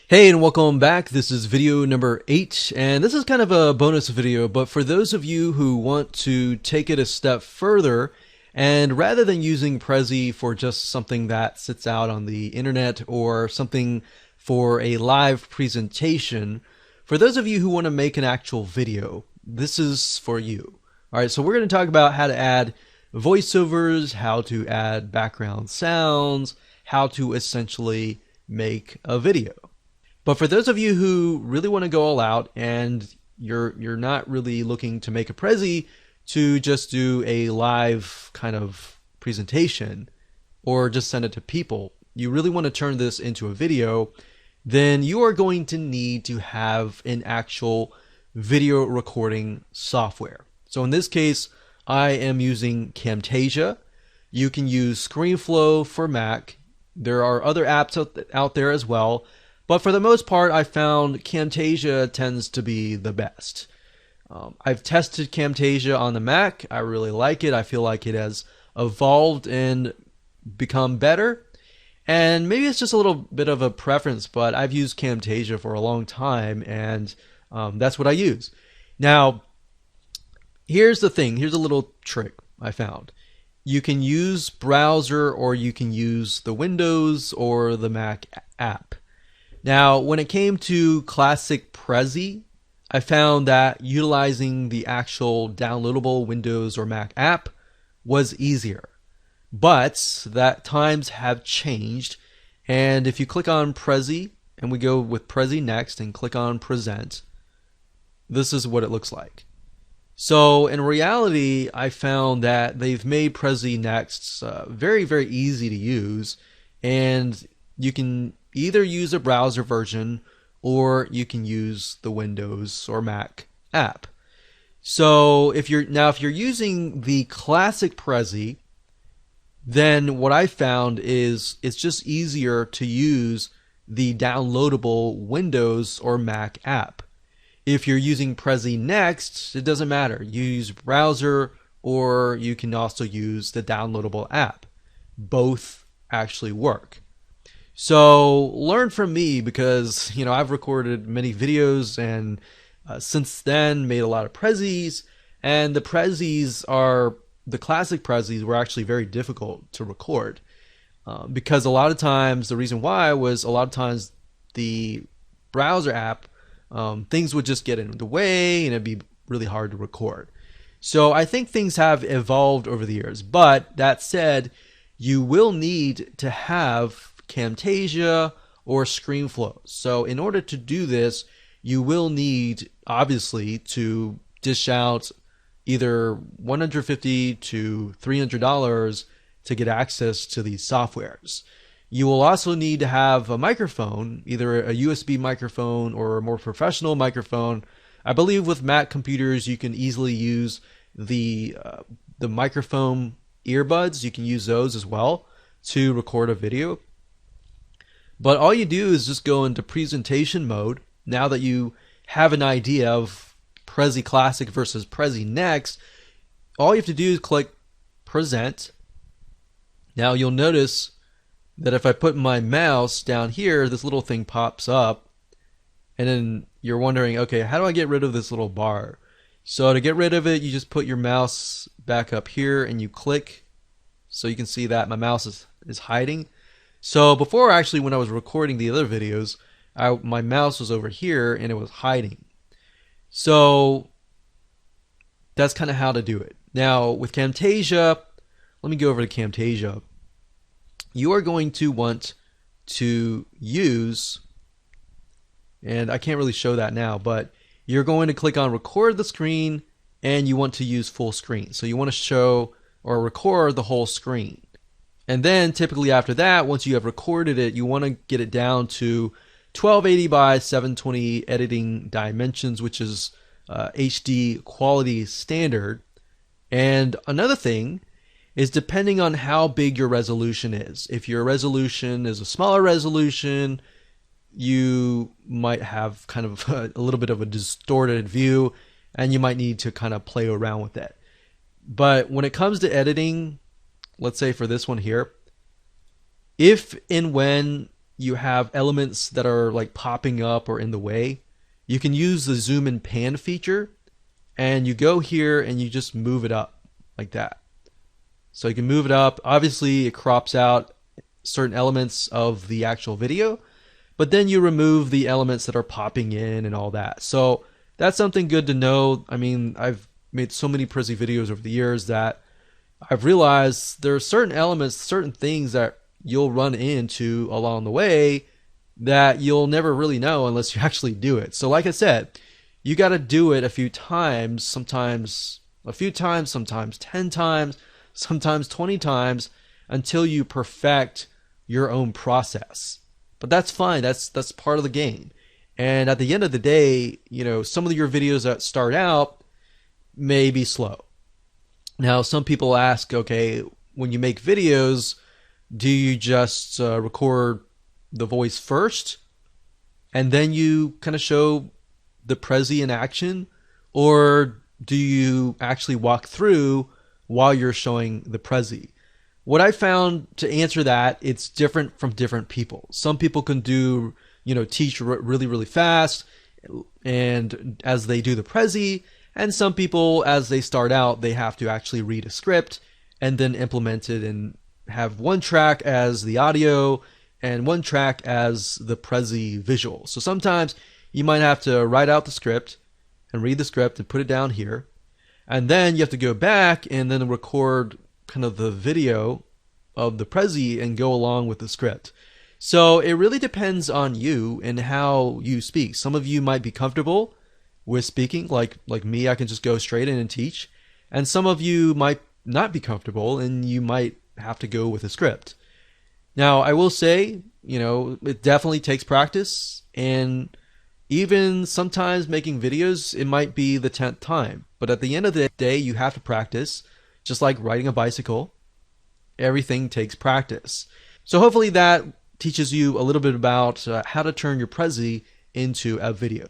Hey, and welcome back. This is video number 8, and this is kind of a bonus video, but for those of you who want to take it a step further, and rather than using Prezi for just something that sits out on the internet or something for a live presentation, for those of you who want to make an actual video, this is for you. All right, so we're going to talk about how to add voiceovers, how to add background sounds, how to essentially make a video. But for those of you who really want to go all out and you're not really looking to make a Prezi to just do a live kind of presentation or just send it to people, you really want to turn this into a video, then you are going to need to have an actual video recording software. So in this case, I am using Camtasia. You can use ScreenFlow for Mac. There are other apps out there as well. But for the most part, I found Camtasia tends to be the best. I've tested Camtasia on the Mac. I really like it. I feel like it has evolved and become better. And maybe it's just a little bit of a preference, but I've used Camtasia for a long time, and that's what I use. Now, here's the thing. Here's a little trick I found. You can use browser or you can use the Windows or the Mac app. Now, when it came to classic Prezi, I found that utilizing the actual downloadable Windows or Mac app was easier. But that times have changed, and if you click on Prezi, and we go with Prezi next and click on Present, this is what it looks like. So in reality, I found that they've made Prezi Next very, very easy to use, and you can either use a browser version or you can use the Windows or Mac app. So if you're using the classic Prezi, then what I found is it's just easier to use the downloadable Windows or Mac app. If you're using Prezi Next, it doesn't matter. You use browser or you can also use the downloadable app. Both actually work. So learn from me because, I've recorded many videos and since then made a lot of Prezis, and the classic Prezis were actually very difficult to record because a lot of times, the reason why was a lot of times the browser app, things would just get in the way and it'd be really hard to record. So I think things have evolved over the years, but that said, you will need to have Camtasia or ScreenFlow. So in order to do this, you will need obviously to dish out either $150 to $300 to get access to these softwares. You will also need to have a microphone, either a USB microphone or a more professional microphone. I believe with Mac computers you can easily use the microphone earbuds. You can use those as well to record a video. But all you do is just go into presentation mode. Now that you have an idea of Prezi Classic versus Prezi Next, all you have to do is click Present. Now you'll notice that if I put my mouse down here, this little thing pops up. And then you're wondering, okay, how do I get rid of this little bar? So to get rid of it, you just put your mouse back up here and you click. So you can see that my mouse is hiding. So before, actually, when I was recording the other videos, my mouse was over here and it was hiding. So that's kind of how to do it. Now with Camtasia, let me go over to Camtasia. You are going to want to use, and I can't really show that now, but you're going to click on record the screen and you want to use full screen. So you want to show or record the whole screen. And then typically after that, once you have recorded it, you want to get it down to 1280 by 720 editing dimensions, which is HD quality standard. And another thing is depending on how big your resolution is. If your resolution is a smaller resolution, you might have kind of a little bit of a distorted view and you might need to kind of play around with that. But when it comes to editing, let's say for this one here, if and when you have elements that are like popping up or in the way, you can use the zoom and pan feature, and you go here and you just move it up like that. So you can move it up. Obviously, it crops out certain elements of the actual video, but then you remove the elements that are popping in and all that. So that's something good to know. I mean, I've made so many Prezi videos over the years that I've realized there are certain elements, certain things that you'll run into along the way that you'll never really know unless you actually do it. So like I said, you got to do it a few times, sometimes a few times, sometimes 10 times, sometimes 20 times, until you perfect your own process. But that's fine. That's part of the game. And at the end of the day, you know, some of your videos that start out may be slow. Now, some people ask, okay, when you make videos, do you just record the voice first and then you kind of show the Prezi in action? Or do you actually walk through while you're showing the Prezi? What I found to answer that, it's different from different people. Some people can do, you know, teach really, really fast and as they do the Prezi, and some people, as they start out, they have to actually read a script and then implement it and have one track as the audio and one track as the Prezi visual. So sometimes you might have to write out the script and read the script and put it down here. And then you have to go back and then record kind of the video of the Prezi and go along with the script. So it really depends on you and how you speak. Some of you might be comfortable with speaking, like me, I can just go straight in and teach. And some of you might not be comfortable and you might have to go with a script. Now, I will say, you know, it definitely takes practice, and even sometimes making videos, it might be the 10th time. But at the end of the day, you have to practice, just like riding a bicycle. Everything takes practice. So hopefully that teaches you a little bit about how to turn your Prezi into a video.